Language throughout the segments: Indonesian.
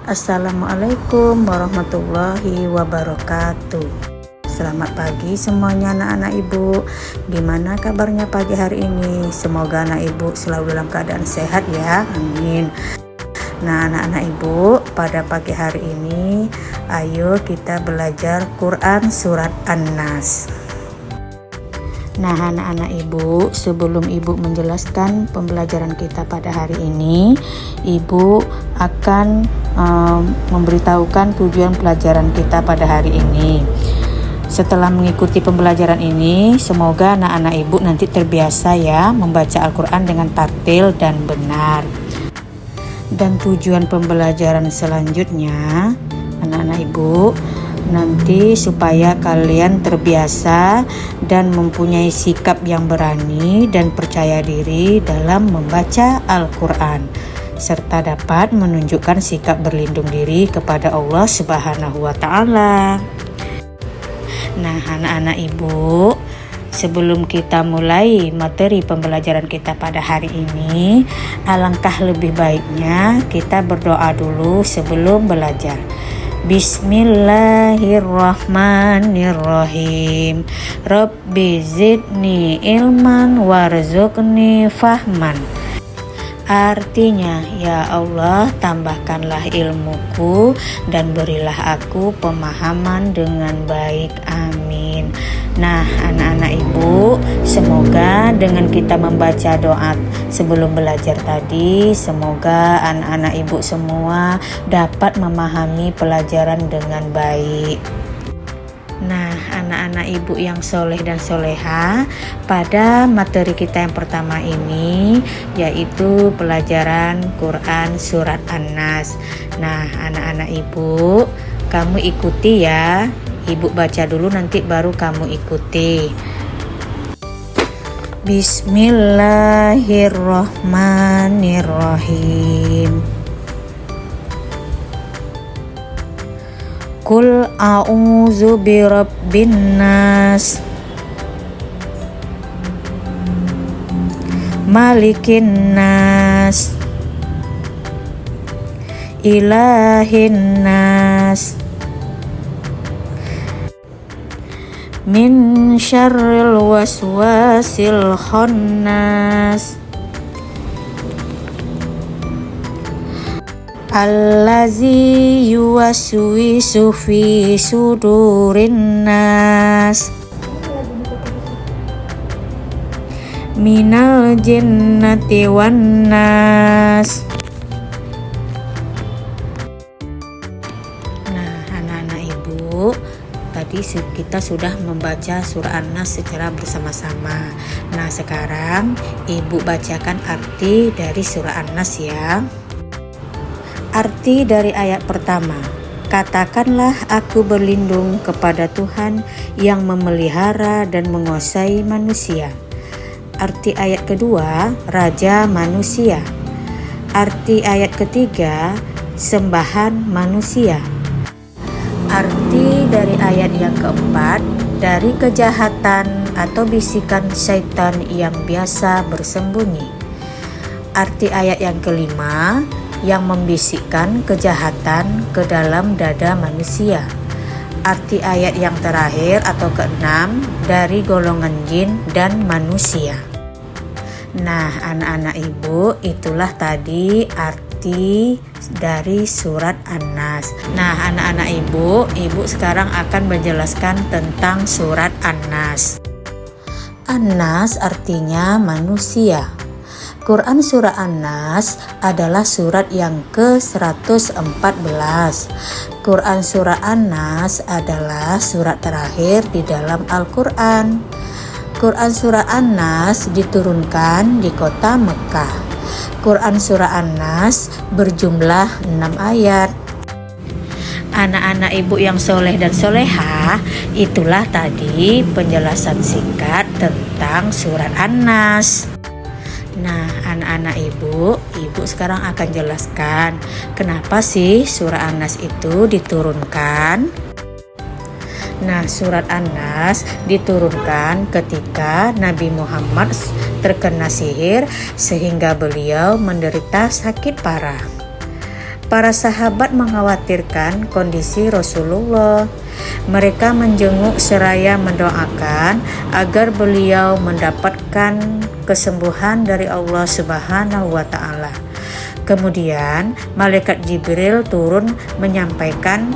Assalamualaikum warahmatullahi wabarakatuh. Selamat pagi semuanya anak-anak ibu. Gimana kabarnya pagi hari ini? Semoga anak ibu selalu dalam keadaan sehat ya, amin. Nah anak-anak ibu, pada pagi hari ini ayo kita belajar Quran surat An-Nas. Nah anak-anak ibu, sebelum ibu menjelaskan pembelajaran kita pada hari ini, ibu akan memberitahukan tujuan pelajaran kita pada hari ini. Setelah mengikuti pembelajaran ini, semoga anak-anak ibu nanti terbiasa ya membaca Al-Quran dengan tartil dan benar. Dan tujuan pembelajaran selanjutnya, anak-anak ibu, nanti supaya kalian terbiasa dan mempunyai sikap yang berani dan percaya diri dalam membaca Al-Quran, serta dapat menunjukkan sikap berlindung diri kepada Allah Subhanahu wa Ta'ala. Nah anak-anak ibu, sebelum kita mulai materi pembelajaran kita pada hari ini, alangkah lebih baiknya kita berdoa dulu sebelum belajar. Bismillahirrahmanirrahim. Rabbi zidni ilman warzuqni fahman. Artinya, ya Allah, tambahkanlah ilmuku dan berilah aku pemahaman dengan baik. Amin. Nah, anak-anak ibu, semoga dengan kita membaca doa sebelum belajar tadi, semoga anak-anak ibu semua dapat memahami pelajaran dengan baik. Nah, anak-anak ibu yang soleh dan soleha, pada materi kita yang pertama ini yaitu pelajaran Quran surat An-Nas. Nah, anak-anak ibu, kamu ikuti ya. Ibu baca dulu nanti baru kamu ikuti. Bismillahirrahmanirrahim. Qul a'udzu birabbin nas, malikin nas, ilahin nas, min syarril waswasil khannas, allazi yuwaswisu fi sudurin nas, minal jinnati wan nas. Nah anak-anak ibu, tadi kita sudah membaca surah An-Nas secara bersama-sama. Nah sekarang ibu bacakan arti dari surah An-Nas ya. Arti dari ayat pertama, katakanlah aku berlindung kepada Tuhan yang memelihara dan menguasai manusia. Arti ayat kedua, Raja manusia. Arti ayat ketiga, sembahan manusia. Arti dari ayat yang keempat, dari kejahatan atau bisikan syaitan yang biasa bersembunyi. Arti ayat yang kelima, yang membisikkan kejahatan ke dalam dada manusia. Arti ayat yang terakhir atau keenam, dari golongan jin dan manusia. Nah anak-anak ibu, itulah tadi arti dari surat An-Nas. Nah anak-anak ibu sekarang akan menjelaskan tentang surat An-Nas. An-Nas artinya manusia. Quran surah An-Nas adalah surat yang ke-114. Quran surah An-Nas adalah surat terakhir di dalam Al-Quran. Quran surah An-Nas diturunkan di kota Mekah. Quran surah An-Nas berjumlah 6 ayat. Anak-anak ibu yang soleh dan soleha, itulah tadi penjelasan singkat tentang surat An-Nas. Nah anak-anak ibu sekarang akan jelaskan kenapa sih surah An-Nas itu diturunkan. Nah surat An-Nas diturunkan ketika Nabi Muhammad terkena sihir sehingga beliau menderita sakit parah. Para sahabat mengkhawatirkan kondisi Rasulullah. Mereka menjenguk seraya mendoakan agar beliau mendapatkan kesembuhan dari Allah Subhanahu wa Ta'ala. Kemudian malaikat Jibril turun menyampaikan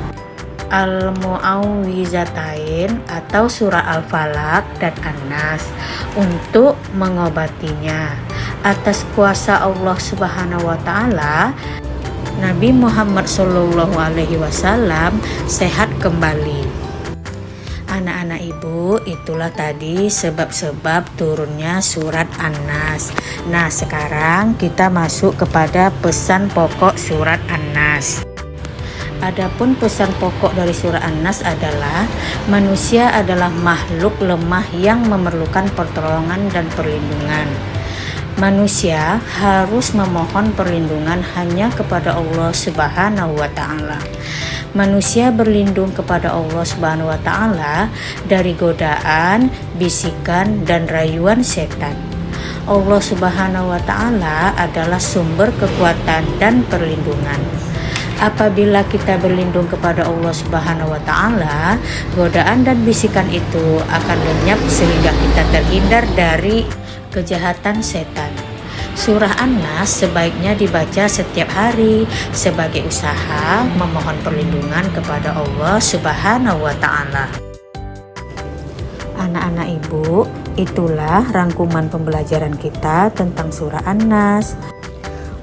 Al-Mu'awwizatain atau surah Al-Falaq dan An-Nas untuk mengobatinya. Atas kuasa Allah Subhanahu wa Ta'ala, Nabi Muhammad SAW sehat kembali. Anak-anak ibu, itulah tadi sebab-sebab turunnya surat An-Nas. Nah, sekarang kita masuk kepada pesan pokok surat An-Nas. Adapun pesan pokok dari surah An-Nas adalah manusia adalah makhluk lemah yang memerlukan pertolongan dan perlindungan. Manusia harus memohon perlindungan hanya kepada Allah Subhanahu wa Ta'ala. Manusia berlindung kepada Allah Subhanahu wa Ta'ala dari godaan, bisikan, dan rayuan setan. Allah Subhanahu wa Ta'ala adalah sumber kekuatan dan perlindungan. Apabila kita berlindung kepada Allah Subhanahu wa Ta'ala, godaan dan bisikan itu akan lenyap sehingga kita terhindar dari kejahatan setan. Surah An-Nas sebaiknya dibaca setiap hari sebagai usaha memohon perlindungan kepada Allah Subhanahu wa Ta'ala. Anak-anak ibu, itulah rangkuman pembelajaran kita tentang surah An-Nas.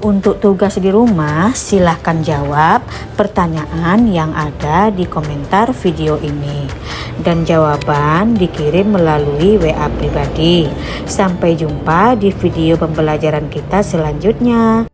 Untuk tugas di rumah, silahkan jawab pertanyaan yang ada di komentar video ini. Dan jawaban dikirim melalui WA pribadi. Sampai jumpa di video pembelajaran kita selanjutnya.